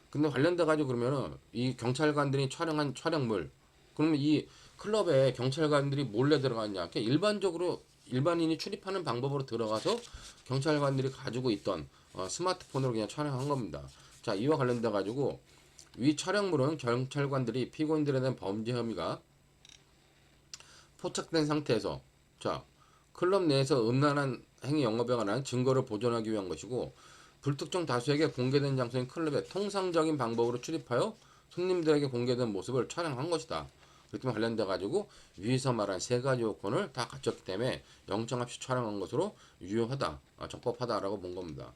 근데 관련돼 가지고 그러면은 이 경찰관들이 촬영한 촬영물 그러면 이 클럽에 경찰관들이 몰래 들어갔냐? 그러니까 일반적으로 일반인이 출입하는 방법으로 들어가서 경찰관들이 가지고 있던 스마트폰으로 그냥 촬영한 겁니다. 자, 이와 관련돼 가지고 위 촬영물은 경찰관들이 피고인들에 대한 범죄 혐의가 포착된 상태에서 자 클럽 내에서 음란한 행위 영업에 관한 증거를 보존하기 위한 것이고 불특정 다수에게 공개된 장소인 클럽에 통상적인 방법으로 출입하여 손님들에게 공개된 모습을 촬영한 것이다. 그렇기 때문에 관련돼 가지고 위에서 말한 세 가지 요건을 다 갖췄기 때문에 영장 없이 촬영한 것으로 유효하다, 적법하다라고 본 겁니다.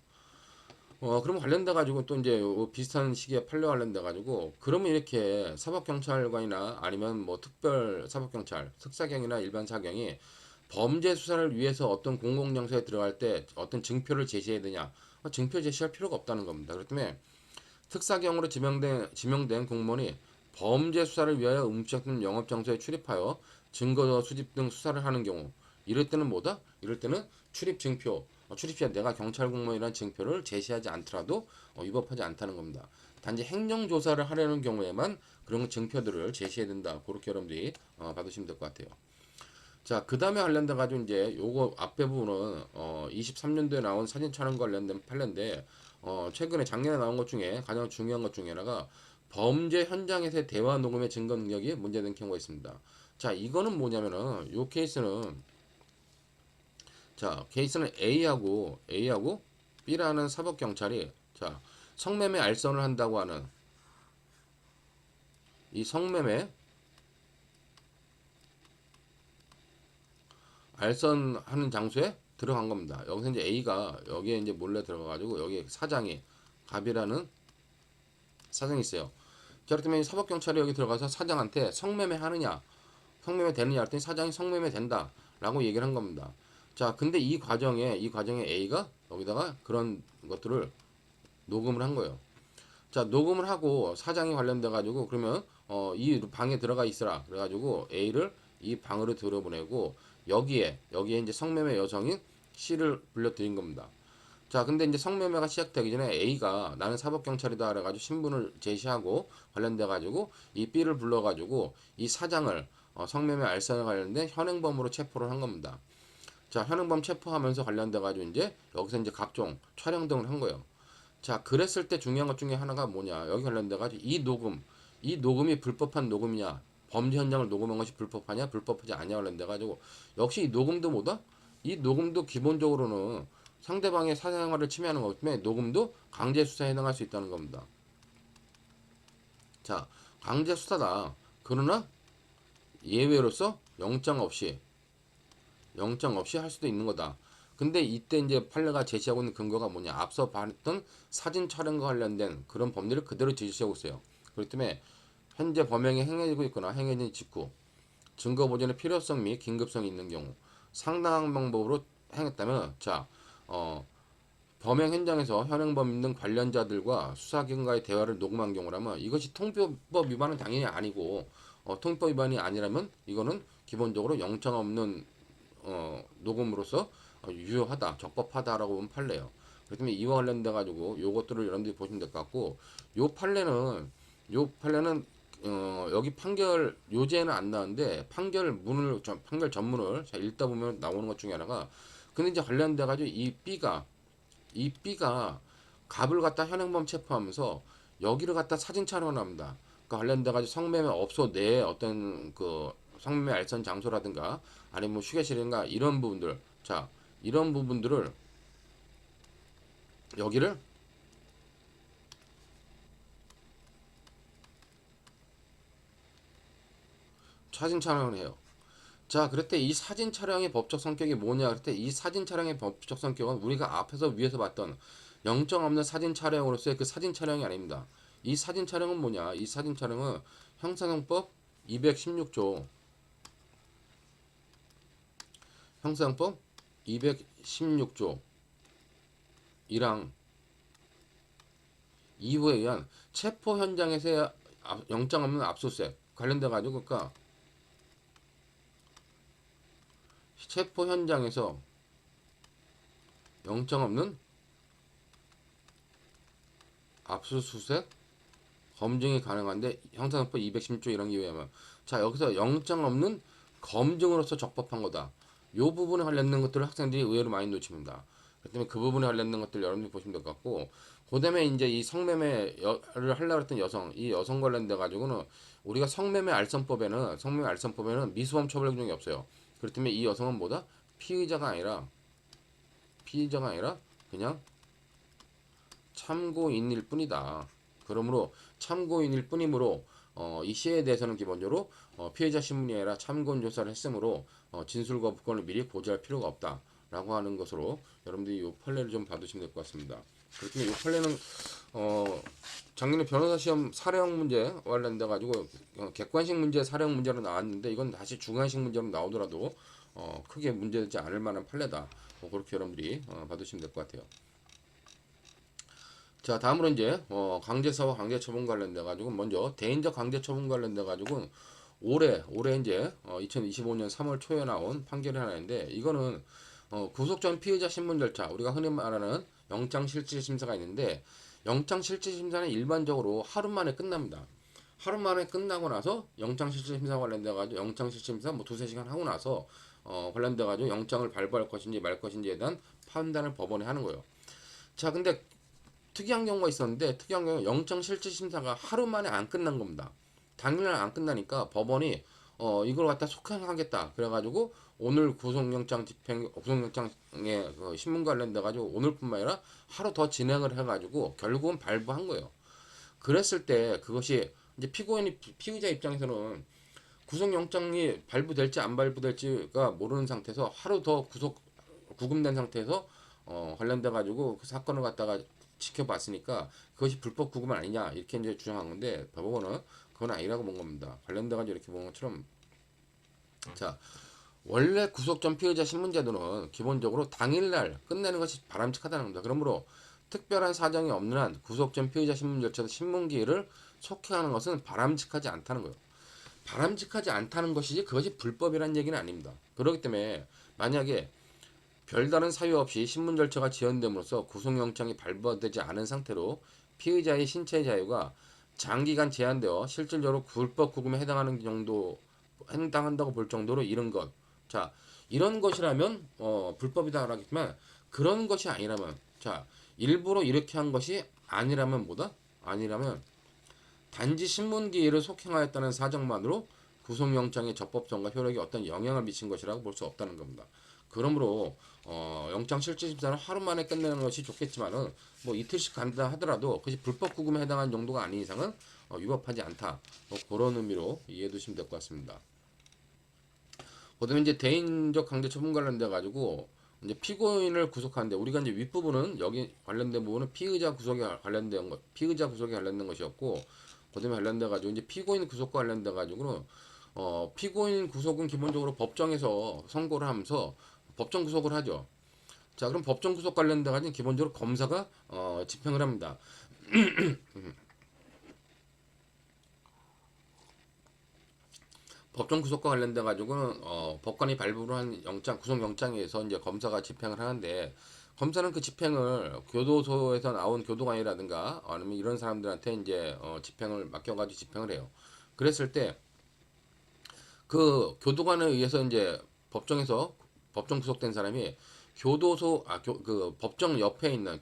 그럼 관련돼 가지고 또 이제 비슷한 시기에 판례 관련돼 가지고 그러면 이렇게 사법경찰관이나 아니면 뭐 특별 사법경찰, 특사경이나 일반 사경이 범죄 수사를 위해서 어떤 공공장소에 들어갈 때 어떤 증표를 제시해야 되냐? 증표 제시할 필요가 없다는 겁니다. 그렇기 때문에 특사경으로 지명된 공무원이 범죄 수사를 위하여 음식점 영업장소에 출입하여 증거 수집 등 수사를 하는 경우 이럴 때는 뭐다? 이럴 때는 출입 증표, 출입 시에 내가 경찰 공무원이라는 증표를 제시하지 않더라도 위법하지 않다는 겁니다. 단지 행정 조사를 하려는 경우에만 그런 증표들을 제시해야 된다. 그렇게 여러분들이 받으시면 될 것 같아요. 자, 그 다음에 관련돼 가지고 이제 요거 앞에 부분은 23년도에 나온 사진 촬영 관련된 판례인데 최근에 작년에 나온 것 중에 가장 중요한 것 중에 하나가 범죄 현장에서의 대화 녹음의 증거 능력이 문제된 경우가 있습니다. 자, 이거는 뭐냐면은 요 케이스는 자, 케이스는 A하고 B라는 사법 경찰이 자, 성매매 알선을 한다고 하는 이 성매매 알선하는 장소에 들어간 겁니다. 여기서 이제 A가 여기에 이제 몰래 들어가가지고 여기 사장이 갑이라는 사장이 있어요. 자, 그렇다면 사법경찰이 여기 들어가서 사장한테 성매매 하느냐, 성매매 되느냐 했더니 사장이 성매매 된다라고 얘기를 한 겁니다. 자, 근데 이 과정에 A가 여기다가 그런 것들을 녹음을 한 거예요. 자, 녹음을 하고 사장이 관련돼 가지고 그러면 이 방에 들어가 있으라 그래가지고 A를 이 방으로 들여보내고 여기에 이제 성매매 여성인 C를 불러들인 겁니다. 자, 근데 이제 성매매가 시작되기 전에 A가 나는 사법경찰이다 그래가지고 신분을 제시하고 관련돼 가지고 이 B를 불러가지고 이 사장을 성매매 알선에 관련된 현행범으로 체포를 한 겁니다. 자, 현행범 체포하면서 관련돼 가지고 이제 여기서 이제 각종 촬영 등을 한 거예요. 자, 그랬을 때 중요한 것 중에 하나가 뭐냐? 여기 관련돼 가지고 이 녹음이 불법한 녹음이냐? 범죄 현장을 녹음한 것이 불법하냐? 불법하지 않냐? 관련돼 가지고 역시 이 녹음도 뭐다? 이 녹음도 기본적으로는 상대방의 사생활을 침해하는 거기 때문에 녹음도 강제 수사에 해당할 수 있다는 겁니다. 자, 강제 수사다. 그러나 예외로서 영장 없이 할 수도 있는 거다. 근데 이때 이제 판례가 제시하고 있는 근거가 뭐냐? 앞서 봤던 사진 촬영과 관련된 그런 법리를 그대로 제시하고 있어요. 그렇기 때문에 현재 범행이 행해지고 있거나 행해진 직후 증거 보존의 필요성 및 긴급성이 있는 경우 상당한 방법으로 행했다면 자, 범행 현장에서 현행범 등 관련자들과 수사기관과의 대화를 녹음한 경우라면 이것이 통비법 위반은 당연히 아니고 통비법 위반이 아니라면 이거는 기본적으로 영장 없는 녹음으로서 유효하다, 적법하다라고 보면 판례예요. 그렇기 때문에 이와 관련돼 가지고 요것들을 여러분들이 보시면 될 것 같고 요 판례는 여기 판결 요제는 안 나왔는데 판결 전문을 자 읽다 보면 나오는 것 중에 하나가 근데 이제 관련돼 가지고 이 B가 갑을 갖다 현행범 체포하면서 여기를 갖다 사진 촬영을 합니다. 그러니까 관련돼 가지고 성매매 업소 내에 어떤 그 성매매 알선 장소라든가 아니면 뭐 휴게실인가 이런 부분들 자 이런 부분들을 여기를 사진 촬영을 해요. 자, 그럴 때 이 사진 촬영의 법적 성격이 뭐냐? 그럴 때 이 사진 촬영의 법적 성격은 우리가 앞에서 위에서 봤던 영장 없는 사진 촬영으로서의 그 사진 촬영이 아닙니다. 이 사진 촬영은 뭐냐? 이 사진 촬영은 형사정법 216조 형사정법 216조 1항 2호에 의한 체포 현장에서의 영장 없는 압수수색 관련돼 가지고 그러니까 체포 현장에서 영장 없는 압수수색 검증이 가능한데 형사정법 216조 이런 기회에 자 여기서 영장 없는 검증으로서 적법한 거다. 요 부분에 관련된 것들을 학생들이 의외로 많이 놓칩니다. 그렇기 때문에 그 부분에 관련된 것들 여러분들이 보시면 될 것 같고, 그다음에 이제 이 성매매를 하려고 했던 여성, 이 여성 관련돼 가지고는 우리가 성매매 알선법에는 미수범 처벌 규정이 없어요. 그렇기 때문에 이 여성은 뭐다? 피의자가 아니라 그냥 참고인일 뿐이다. 그러므로 참고인일 뿐이므로 이 시에 대해서는 기본적으로 피해자 신문이 아니라 참고인 조사를 했으므로 진술 거부권을 미리 고지할 필요가 없다라고 하는 것으로 여러분들이 이 판례를 좀 봐두시면 될 것 같습니다. 그렇기 때문에 이 판례는 작년에 변호사 시험 사례형 문제 관련돼 가지고 객관식 문제, 사례형 문제로 나왔는데 이건 다시 주관식 문제로 나오더라도 크게 문제되지 않을 만한 판례다. 그렇게 여러분들이 봐두시면 될 것 같아요. 자, 다음으로 이제 강제사와 강제처분 관련돼 가지고 먼저 대인적 강제처분 관련돼 가지고 올해 이제 2025년 3월 초에 나온 판결이 하나 있는데 이거는 구속 전 피의자 신문 절차, 우리가 흔히 말하는 영장실질심사가 있는데 영장실질심사는 일반적으로 하루 만에 끝납니다. 하루 만에 끝나고 나서 영장실질심사 관련돼 가지고 영장실질심사 뭐 두세 시간 하고 나서 관련돼 가지고 영장을 발부할 것인지 말 것인지에 대한 판단을 법원이 하는 거예요. 자, 근데 특이한 경우가 있었는데 특이한 경우 영장실질심사가 하루 만에 안 끝난 겁니다. 당일날 안 끝나니까 법원이 이걸 갖다 속행하겠다 그래가지고 오늘 구속영장에 신문 관련돼 가지고 오늘뿐만 아니라 하루 더 진행을 해가지고 결국은 발부한 거예요. 그랬을 때 그것이 이제 피의자 입장에서는 구속영장이 발부될지 안 발부될지가 모르는 상태에서 하루 더 구금된 상태에서 관련돼 가지고 그 사건을 갖다가 지켜봤으니까 그것이 불법 구금 아니냐 이렇게 이제 주장한 건데 법원은 그건 아니라고 본 겁니다. 관련돼 가지고 이렇게 본 것처럼 자, 원래 구속 전 피의자 신문제도는 기본적으로 당일날 끝내는 것이 바람직하다는 겁니다. 그러므로 특별한 사정이 없는 한 구속 전 피의자 신문 절차도 신문 기일을 속행하는 것은 바람직하지 않다는 거예요. 바람직하지 않다는 것이지 그것이 불법이라는 얘기는 아닙니다. 그렇기 때문에 만약에 별다른 사유 없이 신문 절차가 지연됨으로써 구속영장이 발부되지 않은 상태로 피의자의 신체 자유가 장기간 제한되어 실질적으로 불법 구금에 해당한다고 볼 정도로 이런 것. 자, 이런 것이라면 불법이다라고 하겠지만 그런 것이 아니라면 자, 일부러 이렇게 한 것이 아니라면 뭐다? 아니라면 단지 신문기일을 속행하였다는 사정만으로 구속영장의 적법성과 효력에 어떤 영향을 미친 것이라고 볼 수 없다는 겁니다. 그러므로 영장실질심사는 하루 만에 끝내는 것이 좋겠지만은 뭐 이틀씩 간다 하더라도 그것이 불법 구금에 해당하는 정도가 아닌 이상은 위법하지 않다. 뭐 그런 의미로 이해해 두시면 될 것 같습니다. 그다음에 이제 대인적 강제 처분 관련돼 가지고 이제 피고인을 구속하는데 우리가 이제 윗부분은 여기 관련된 부분은 피의자 구속에 관련된 것이었고 그다음에 관련돼 가지고 이제 피고인 구속과 관련돼 가지고는 피고인 구속은 기본적으로 법정에서 선고를 하면서 법정 구속을 하죠. 자, 그럼 법정 구속 관련돼 가지고 기본적으로 검사가 집행을 합니다. 법정 구속과 관련돼 가지고는 법관이 발부를 한 구속 영장에 의해서 이제 검사가 집행을 하는데 검사는 그 집행을 교도소에서 나온 교도관이라든가 아니면 이런 사람들한테 이제 집행을 맡겨가지고 집행을 해요. 그랬을 때 그 교도관에 의해서 이제 법정 구속된 사람이 그 법정 옆에 있는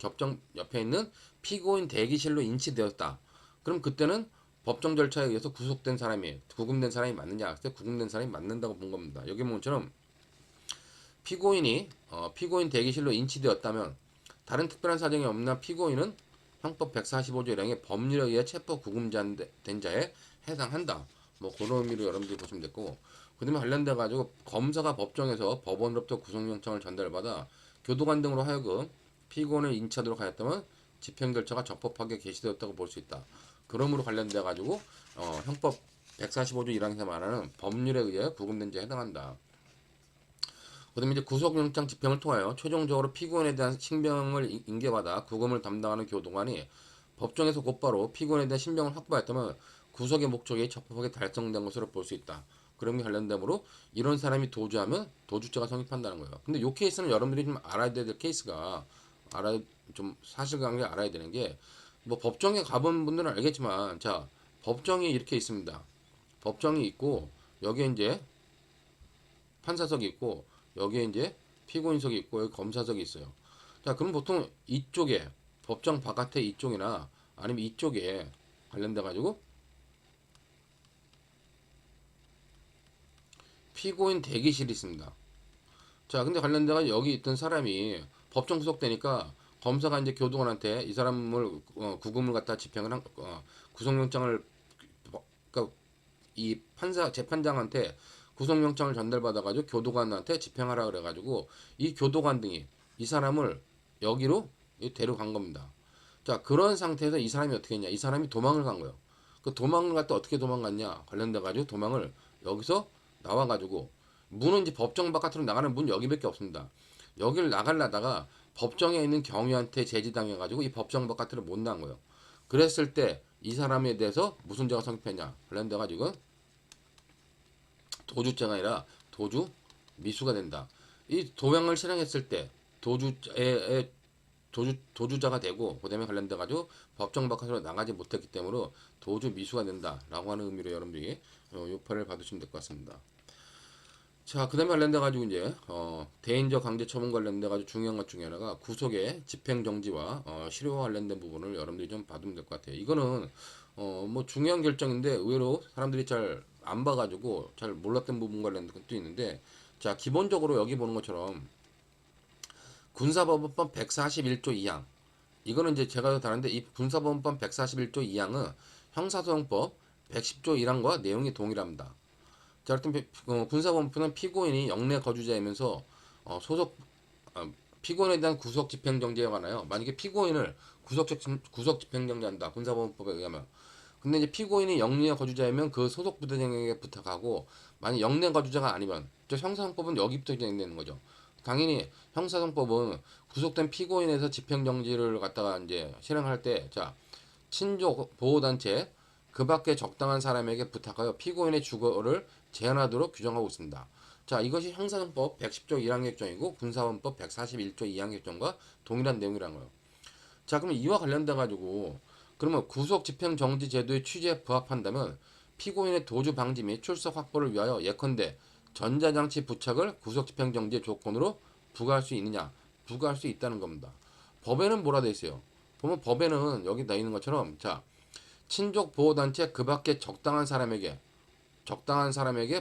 피고인 대기실로 인치되었다. 그럼 그때는 법정 절차에 의해서 구금된 사람이 맞느냐? 그때 구금된 사람이 맞는다고 본 겁니다. 여기 보면 처럼 피고인 대기실로 인치되었다면 다른 특별한 사정이 없는 한 피고인은 형법 145조 1항의 법률에 의해 체포 구금된 자에 해당한다. 뭐 그런 의미로 여러분들이 보시면 됐고 그다음에 관련돼 가지고 검사가 법정에서 법원으로부터 구속영장을 전달받아 교도관 등으로 하여금 피고인을 인치하도록 하였다면 집행 절차가 적법하게 개시되었다고 볼 수 있다. 그러므로 관련돼 가지고 형법 145조 1항에서 말하는 법률에 의해 구금된 자에 해당한다. 그다음에 이제 구속영장 집행을 통하여 최종적으로 피고인에 대한 신병을 인계받아 구금을 담당하는 교도관이 법정에서 곧바로 피고인에 대한 신병을 확보했다면 구속의 목적이 적법하게 달성된 것으로 볼 수 있다. 그런 게 관련되므로 이런 사람이 도주하면 도주죄가 성립한다는 거예요. 근데 이 케이스는 여러분들이 좀 알아야 될 케이스가 좀 사실관계 알아야 되는 게 뭐 법정에 가본 분들은 알겠지만 자 법정이 이렇게 있습니다. 법정이 있고 여기에 이제 판사석이 있고 여기에 이제 피고인석이 있고 여기 검사석이 있어요. 자, 그럼 보통 이쪽에 법정 바깥에 이쪽이나 아니면 이쪽에 관련돼 가지고 피고인 대기실이 있습니다. 자, 근데 관련돼가 여기 있던 사람이 법정 구속되니까 검사가 이제 교도관한테 이 사람을 구금을 갖다 집행을 한 구속영장을 그러니까 이 판사 재판장한테 구속영장을 전달받아가지고 교도관한테 집행하라 그래가지고 이 교도관 등이 이 사람을 여기로 데려간 겁니다. 자, 그런 상태에서 이 사람이 어떻게 했냐? 이 사람이 도망을 간 거예요. 그 도망을 갔다 어떻게 도망갔냐? 관련돼가지고 도망을 여기서 나와가지고 문은 이제 법정 바깥으로 나가는 문 여기밖에 없습니다. 여기를 나가려다가 법정에 있는 경위한테 제지당해가지고 이 법정 바깥으로 못 나간 거예요. 그랬을 때 이 사람에 대해서 무슨 죄가 성립했냐? 관련돼가지고 도주죄가 아니라 도주 미수가 된다. 이 도명을 실행했을 때 도주자가 되고 그다음에 관련돼 가지고 법정 바깥으로 나가지 못했기 때문에 도주 미수가 된다라고 하는 의미로 여러분들이 요파를 받으시면 될 것 같습니다. 자, 그다음에 관련돼 가지고 이제 대인적 강제 처분 관련돼 가지고 중요한 것 중에 하나가 구속의 집행 정지와 실효와 관련된 부분을 여러분들이 좀 받으면 될 것 같아요. 이거는 뭐 중요한 결정인데 의외로 사람들이 잘 안 봐가지고 잘 몰랐던 부분 관련된 것도 있는데, 자, 기본적으로 여기 보는 것처럼 군사법원법 141조 2항, 이거는 이제 제가 다른데 이 군사법원법 141조 2항은 형사소송법 110조 1항과 내용이 동일합니다. 자, 일단 군사법원은 피고인이 영내 거주자이면서 소속 피고인에 대한 구속 집행정지에 관하여 만약에 피고인을 구속 집행정지한다 군사법원법에 의하면, 근데 이제 피고인이 영내 거주자이면 그 소속 부대장에게 부탁하고, 만약 영내 거주자가 아니면 형사소송법은 여기부터 진행되는 거죠. 당연히 형사소송법은 구속된 피고인에서 집행정지를 갖다가 이제 실행할 때, 자, 친족 보호단체 그 밖에 적당한 사람에게 부탁하여 피고인의 주거를 제한하도록 규정하고 있습니다. 자, 이것이 형사소송법 110조 1항 결정이고 군사법원법 141조 2항 결정과 동일한 내용이라는 거예요. 자, 그러면 이와 관련돼 가지고 그러면 구속 집행 정지 제도의 취지에 부합한다면 피고인의 도주 방지 및 출석 확보를 위하여 예컨대 전자장치 부착을 구속 집행 정지의 조건으로 부과할 수 있느냐? 부과할 수 있다는 겁니다. 법에는 뭐라 돼 있어요? 보면 법에는 여기 나 있는 것처럼, 자, 친족 보호 단체 그 밖에 적당한 사람에게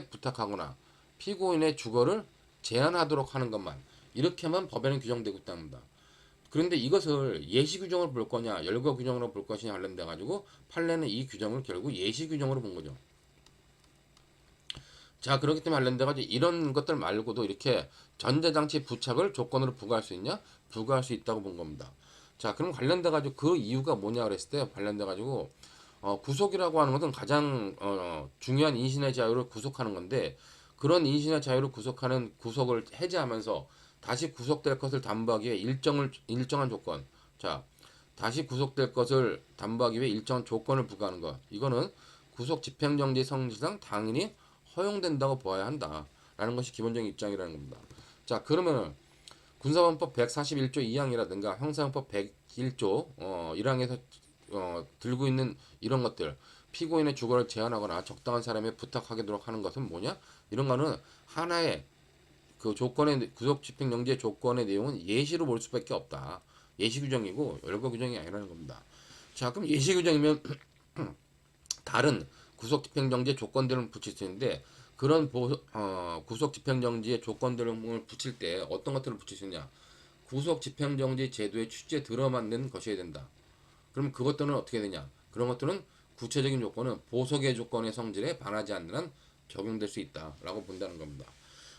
부탁하거나 피고인의 주거를 제한하도록 하는 것만, 이렇게만 법에는 규정되고 있답니다. 그런데 이것을 예시 규정으로 볼 거냐 열거 규정으로 볼 것이냐 관련돼 가지고 판례는 이 규정을 결국 예시 규정으로 본 거죠. 자, 그렇기 때문에 관련돼 가지고 이런 것들 말고도 이렇게 전자장치 부착을 조건으로 부과할 수 있냐? 부과할 수 있다고 본 겁니다. 자, 그럼 관련돼 가지고 그 이유가 뭐냐 그랬을 때 관련돼 가지고 구속이라고 하는 것은 가장 중요한 인신의 자유를 구속하는 건데, 그런 인신의 자유를 구속하는 구속을 해제하면서 다시 구속될 것을 담보하기 위해 일정한 조건, 자, 다시 구속될 것을 담보하기 위해 일정한 조건을 부과하는 것, 이거는 구속 집행정지 성질상 당연히 허용된다고 보아야 한다라는 것이 기본적인 입장이라는 겁니다. 자, 그러면 군사법원법 141조 2항이라든가 형사형법 101조 1항에서 들고 있는 이런 것들, 피고인의 주거를 제한하거나 적당한 사람에 부탁하도록 하는 것은 뭐냐? 이런 거는 하나의 그 조건의 구속 집행 정지의 조건의 내용은 예시로 볼 수밖에 없다. 예시 규정이고 열거 규정이 아니라는 겁니다. 자, 그럼 예시 규정이면 다른 구속 집행 정지의 조건들을 붙일 수 있는데, 그런 구속 집행 정지의 조건들을 붙일 때 어떤 것들을 붙일 수 있냐? 구속 집행 정지 제도의 취지에 들어맞는 것이어야 된다. 그럼 그것들은 어떻게 되냐? 그런 것들은 구체적인 조건은 보석의 조건의 성질에 반하지 않는 한 적용될 수 있다라고 본다는 겁니다.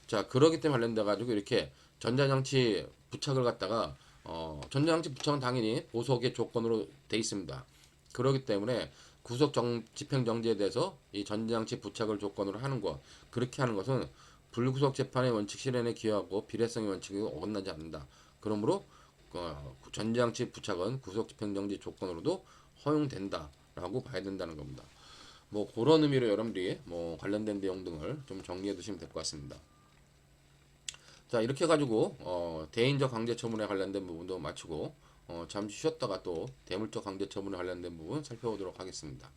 자, 그러기 때문에 관련돼 가지고 이렇게 전자장치 부착을 갖다가 전자장치 부착은 당연히 보석의 조건으로 돼 있습니다. 그러기 때문에 집행 정지에 대해서 이 전자장치 부착을 조건으로 하는 것, 그렇게 하는 것은 불구속 재판의 원칙 실현에 기여하고 비례성의 원칙이 어긋나지 않는다. 그러므로 전자장치 부착은 구속 집행 정지 조건으로도 허용된다라고 봐야 된다는 겁니다. 뭐 그런 의미로 여러분들이 뭐 관련된 내용 등을 좀 정리해 두시면 될 것 같습니다. 자, 이렇게 해가지고 대인적 강제처분에 관련된 부분도 마치고 잠시 쉬었다가 또 대물적 강제처분에 관련된 부분 살펴보도록 하겠습니다.